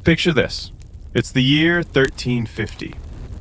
Picture this. It's the year 1350,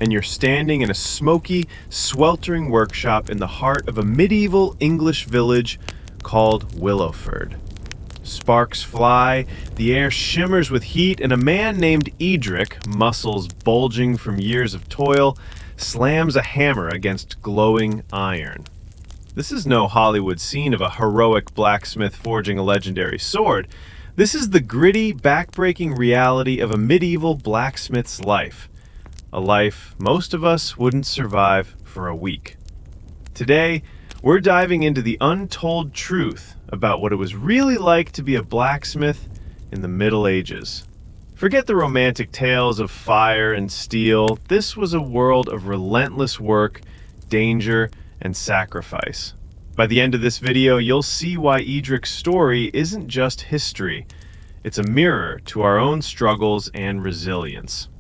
and you're standing in a smoky, sweltering workshop in the heart of a medieval English village called Willowford. Sparks fly, the air shimmers with heat, and a man named Eadric, muscles bulging from years of toil, slams a hammer against glowing iron. This is no Hollywood scene of a heroic blacksmith forging a legendary sword. This is the gritty, backbreaking reality of a medieval blacksmith's life. A life most of us wouldn't survive for a week. Today, we're diving into the untold truth about what it was really like to be a blacksmith in the Middle Ages. Forget the romantic tales of fire and steel. This was a world of relentless work, danger, and sacrifice. By the end of this video, you'll see why Eadric's story isn't just history. It's a mirror to our own struggles and resilience.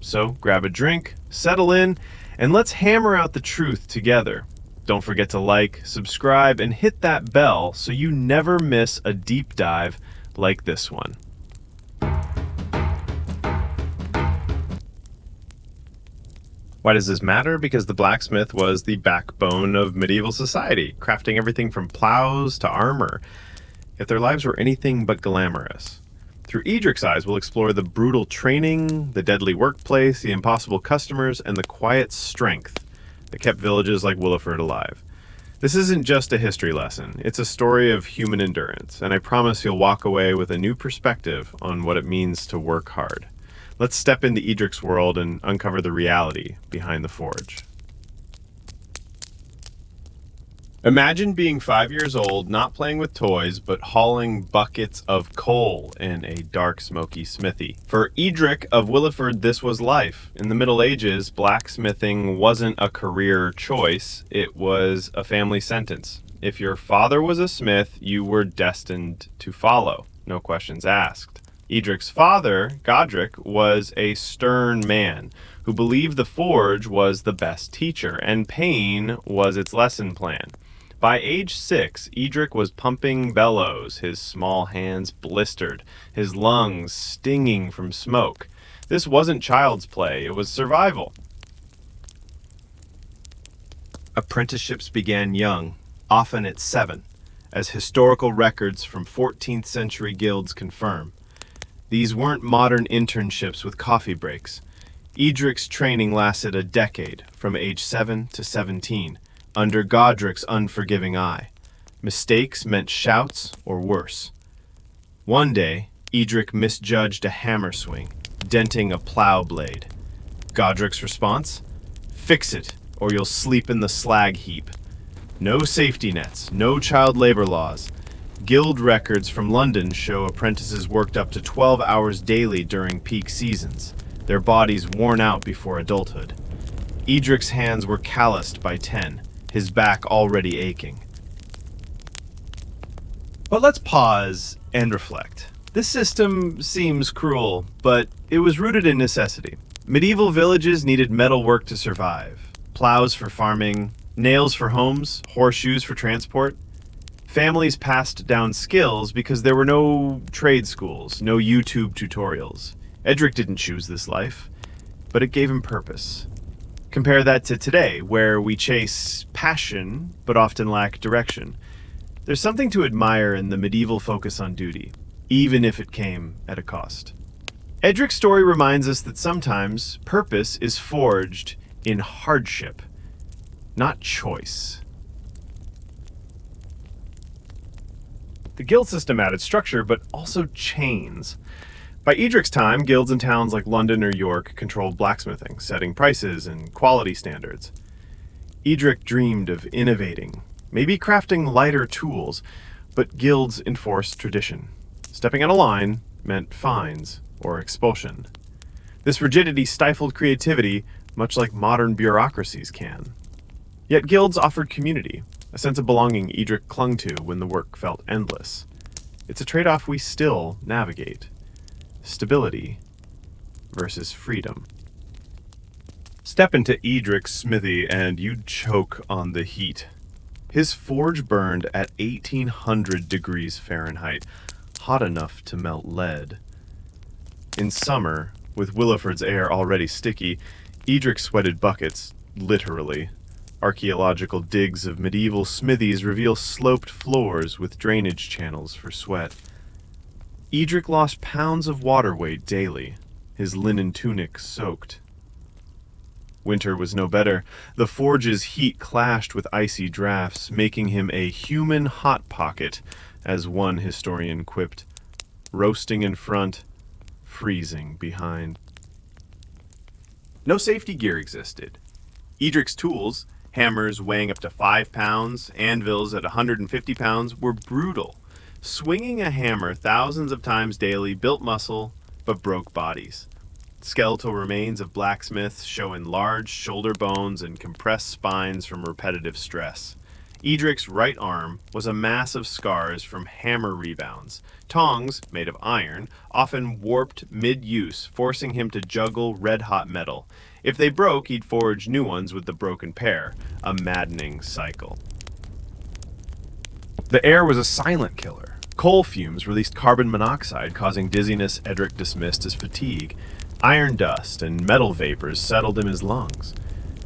So grab a drink, settle in, and let's hammer out the truth together. Don't forget to like, subscribe, and hit that bell so you never miss a deep dive like this one. Why does this matter? Because the blacksmith was the backbone of medieval society, crafting everything from plows to armor. Yet their lives were anything but glamorous. Through Eadric's eyes, we'll explore the brutal training, the deadly workplace, the impossible customers, and the quiet strength that kept villages like Willowford alive. This isn't just a history lesson, it's a story of human endurance, and I promise you'll walk away with a new perspective on what it means to work hard. Let's step into Eadric's world and uncover the reality behind the forge. Imagine being 5 years old, not playing with toys, but hauling buckets of coal in a dark, smoky smithy. For Eadric of Willowford, this was life. In the Middle Ages, blacksmithing wasn't a career choice, it was a family sentence. If your father was a smith, you were destined to follow, no questions asked. Eadric's father, Godric, was a stern man who believed the forge was the best teacher and pain was its lesson plan. By age 6, Eadric was pumping bellows, his small hands blistered, his lungs stinging from smoke. This wasn't child's play, it was survival. Apprenticeships began young, often at 7, as historical records from 14th century guilds confirm. These weren't modern internships with coffee breaks. Eadric's training lasted a decade, from age 7 to 17, under Godric's unforgiving eye. Mistakes meant shouts or worse. One day, Eadric misjudged a hammer swing, denting a plow blade. Godric's response? Fix it, or you'll sleep in the slag heap. No safety nets, no child labor laws. Guild records from London show apprentices worked up to 12 hours daily during peak seasons, their bodies worn out before adulthood. Eadric's hands were calloused by 10, his back already aching. But let's pause and reflect. This system seems cruel, but it was rooted in necessity. Medieval villages needed metal work to survive. Plows for farming, nails for homes, horseshoes for transport. Families passed down skills because there were no trade schools, no YouTube tutorials. Eadric didn't choose this life, but it gave him purpose. Compare that to today, where we chase passion, but often lack direction. There's something to admire in the medieval focus on duty, even if it came at a cost. Eadric's story reminds us that sometimes purpose is forged in hardship, not choice. The guild system added structure, but also chains. By Eadric's time, guilds in towns like London or York controlled blacksmithing, setting prices and quality standards. Eadric dreamed of innovating, maybe crafting lighter tools, but guilds enforced tradition. Stepping out of line meant fines or expulsion. This rigidity stifled creativity, much like modern bureaucracies can. Yet guilds offered community, a sense of belonging Eadric clung to when the work felt endless. It's a trade-off we still navigate. Stability versus freedom. Step into Eadric's smithy and you'd choke on the heat. His forge burned at 1800 degrees Fahrenheit, hot enough to melt lead. In summer, with Willowford's air already sticky, Eadric sweated buckets, literally. Archaeological digs of medieval smithies reveal sloped floors with drainage channels for sweat. Eadric lost pounds of water weight daily, his linen tunic soaked. Winter was no better. The forge's heat clashed with icy drafts, making him a human hot pocket, as one historian quipped, roasting in front, freezing behind. No safety gear existed. Eadric's tools, hammers weighing up to 5 pounds, anvils at 150 pounds, were brutal. Swinging a hammer thousands of times daily built muscle, but broke bodies. Skeletal remains of blacksmiths show in large shoulder bones and compressed spines from repetitive stress. Eadric's right arm was a mass of scars from hammer rebounds. Tongs, made of iron, often warped mid-use, forcing him to juggle red-hot metal. If they broke, he'd forge new ones with the broken pair, a maddening cycle. The air was a silent killer. Coal fumes released carbon monoxide, causing dizziness Eadric dismissed as fatigue. Iron dust and metal vapors settled in his lungs.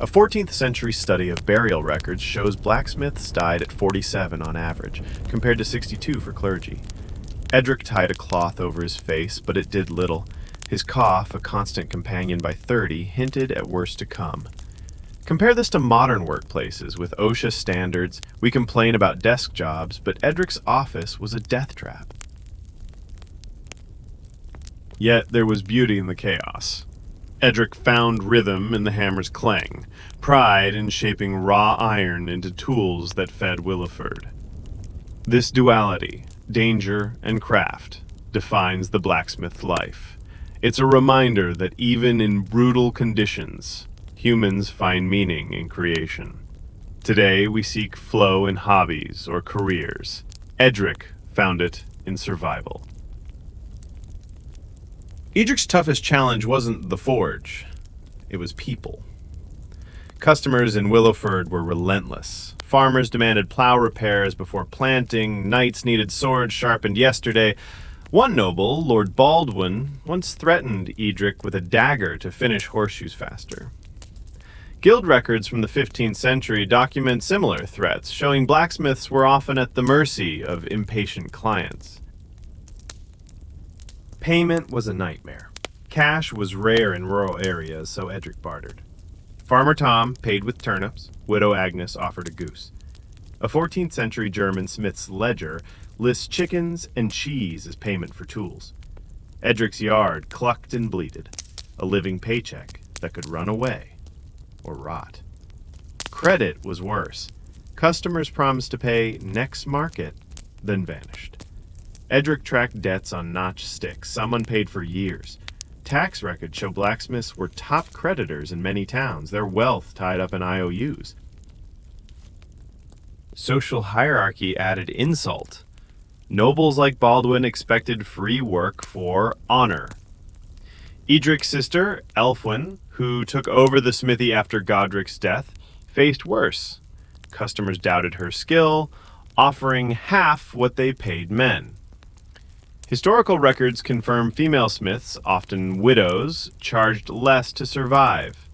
A 14th century study of burial records shows blacksmiths died at 47 on average, compared to 62 for clergy. Eadric tied a cloth over his face, but it did little. His cough, a constant companion by 30, hinted at worse to come. Compare this to modern workplaces. With OSHA standards, we complain about desk jobs, but Eadric's office was a death trap. Yet there was beauty in the chaos. Eadric found rhythm in the hammer's clang, pride in shaping raw iron into tools that fed Willowford. This duality, danger and craft, defines the blacksmith life. It's a reminder that even in brutal conditions, humans find meaning in creation. Today we seek flow in hobbies or careers. Eadric found it in survival. Eadric's toughest challenge wasn't the forge, it was people. Customers in Willowford were relentless. Farmers demanded plow repairs before planting, knights needed swords sharpened yesterday. One noble, Lord Baldwin, once threatened Eadric with a dagger to finish horseshoes faster. Guild records from the 15th century document similar threats, showing blacksmiths were often at the mercy of impatient clients. Payment was a nightmare. Cash was rare in rural areas, so Eadric bartered. Farmer Tom paid with turnips, Widow Agnes offered a goose. A 14th century German smith's ledger lists chickens and cheese as payment for tools. Eadric's yard clucked and bleated, a living paycheck that could run away or rot. Credit was worse. Customers promised to pay next market, then vanished. Eadric tracked debts on notched sticks, some unpaid for years. Tax records show blacksmiths were top creditors in many towns, their wealth tied up in IOUs. Social hierarchy added insult. Nobles like Baldwin expected free work for honor. Eadric's sister, Elfwin, who took over the smithy after Godric's death, faced worse. Customers doubted her skill, offering half what they paid men. Historical records confirm female smiths, often widows, charged less to survive.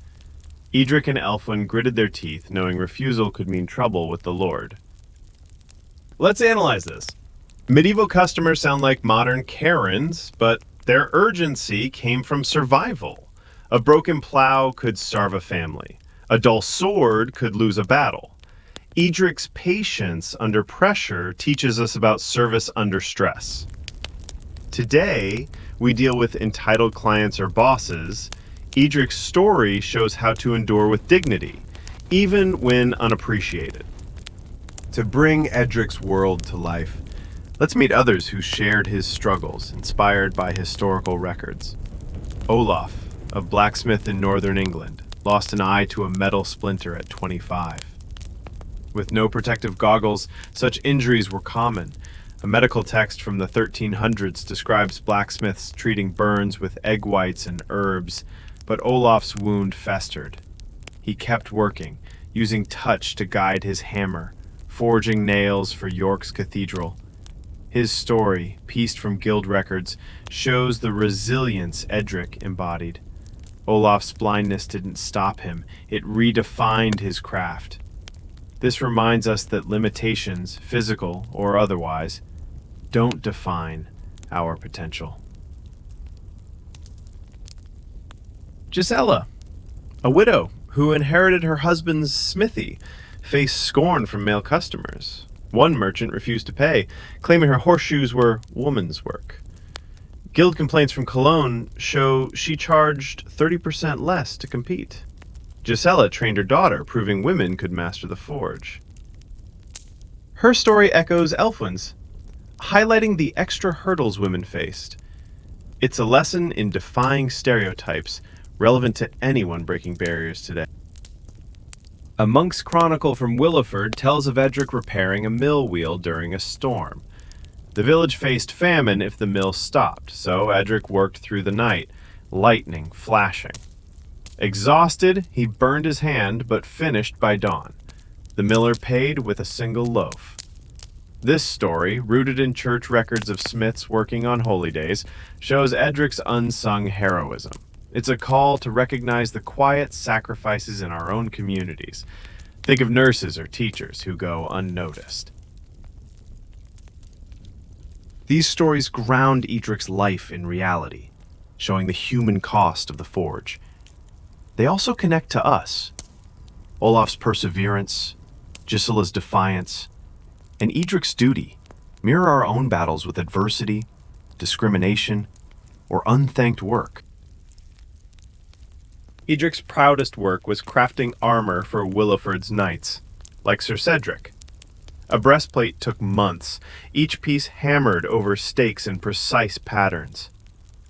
Eadric and Elfwin gritted their teeth, knowing refusal could mean trouble with the Lord. Let's analyze this. Medieval customers sound like modern Karens, but their urgency came from survival. A broken plow could starve a family. A dull sword could lose a battle. Eadric's patience under pressure teaches us about service under stress. Today, we deal with entitled clients or bosses. Eadric's story shows how to endure with dignity, even when unappreciated. To bring Eadric's world to life, let's meet others who shared his struggles, inspired by historical records. Olaf, a blacksmith in northern England, lost an eye to a metal splinter at 25. With no protective goggles, such injuries were common. A medical text from the 1300s describes blacksmiths treating burns with egg whites and herbs, but Olaf's wound festered. He kept working, using touch to guide his hammer, forging nails for York's cathedral. His story, pieced from guild records, shows the resilience Eadric embodied. Olaf's blindness didn't stop him, it redefined his craft. This reminds us that limitations, physical or otherwise, don't define our potential. Gisela, a widow who inherited her husband's smithy, faced scorn from male customers. One merchant refused to pay, claiming her horseshoes were woman's work. Guild complaints from Cologne show she charged 30% less to compete. Gisela trained her daughter, proving women could master the forge. Her story echoes Elfwin's, highlighting the extra hurdles women faced. It's a lesson in defying stereotypes, relevant to anyone breaking barriers today. A monk's chronicle from Willowford tells of Eadric repairing a mill wheel during a storm. The village faced famine if the mill stopped, so Eadric worked through the night, lightning flashing. Exhausted, he burned his hand, but finished by dawn. The miller paid with a single loaf. This story, rooted in church records of smiths working on holy days, shows Edric's unsung heroism. It's a call to recognize the quiet sacrifices in our own communities. Think of nurses or teachers who go unnoticed. These stories ground Eadric's life in reality, showing the human cost of the forge. They also connect to us. Olaf's perseverance, Gisela's defiance, and Eadric's duty mirror our own battles with adversity, discrimination, or unthanked work. Eadric's proudest work was crafting armor for Willowford's knights, like Sir Cedric. A breastplate took months, each piece hammered over stakes in precise patterns.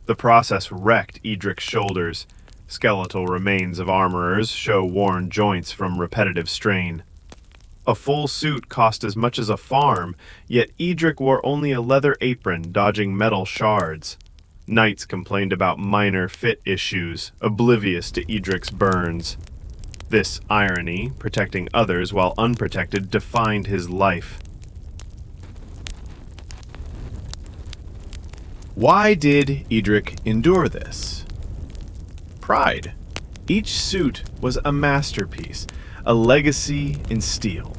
The process wrecked Eadric's shoulders. Skeletal remains of armorers show worn joints from repetitive strain. A full suit cost as much as a farm, yet Eadric wore only a leather apron, dodging metal shards. Knights complained about minor fit issues, oblivious to Eadric's burns. This irony, protecting others while unprotected, defined his life. Why did Eadric endure this? Pride. Each suit was a masterpiece, a legacy in steel.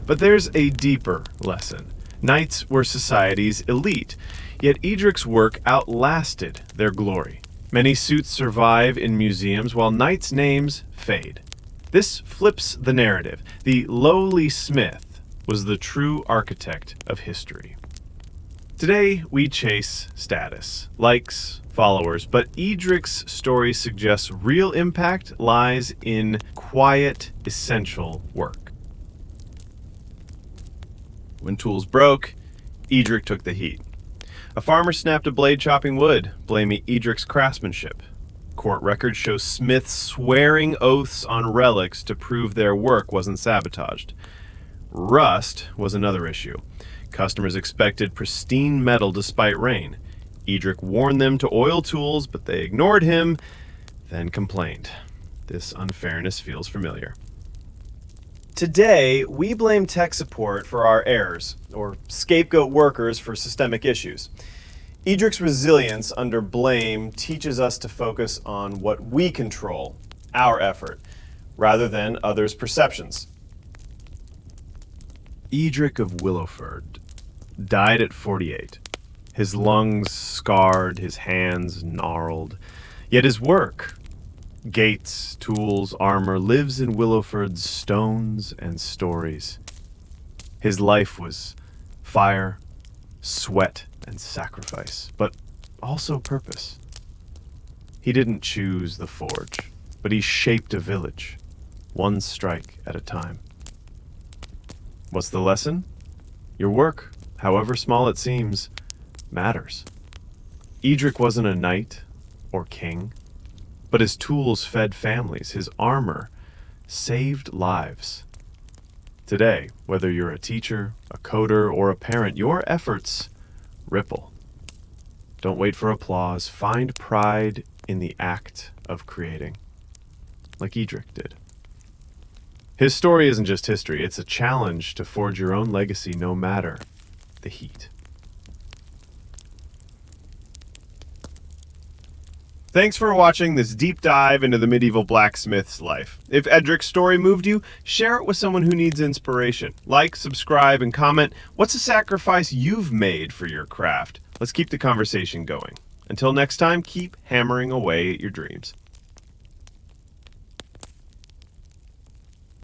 But there's a deeper lesson. Knights were society's elite, yet Eadric's work outlasted their glory. Many suits survive in museums while knights' names fade. This flips the narrative. The lowly smith was the true architect of history. Today, we chase status, likes, followers, but Eadric's story suggests real impact lies in quiet, essential work. When tools broke, Eadric took the heat. A farmer snapped a blade chopping wood, blaming Eadric's craftsmanship. Court records show smiths swearing oaths on relics to prove their work wasn't sabotaged. Rust was another issue. Customers expected pristine metal despite rain. Eadric warned them to oil tools, but they ignored him, then complained. This unfairness feels familiar. Today, we blame tech support for our errors, or scapegoat workers for systemic issues. Eadric's resilience under blame teaches us to focus on what we control, our effort, rather than others' perceptions. Eadric of Willowford died at 48. His lungs scarred, his hands gnarled. Yet his work, gates, tools, armor, lives in Willowford's stones and stories. His life was fire, sweat, and sacrifice, but also purpose. He didn't choose the forge, but he shaped a village, one strike at a time. What's the lesson? Your work, however small it seems, matters. Eadric wasn't a knight or king, but his tools fed families, his armor saved lives. Today, whether you're a teacher, a coder, or a parent, your efforts ripple. Don't wait for applause. Find pride in the act of creating, like Eadric did. His story isn't just history, it's a challenge to forge your own legacy no matter the heat. Thanks for watching this deep dive into the medieval blacksmith's life. If Eadric's story moved you, share it with someone who needs inspiration. Like, subscribe, and comment what's a sacrifice you've made for your craft. Let's keep the conversation going. Until next time, keep hammering away at your dreams.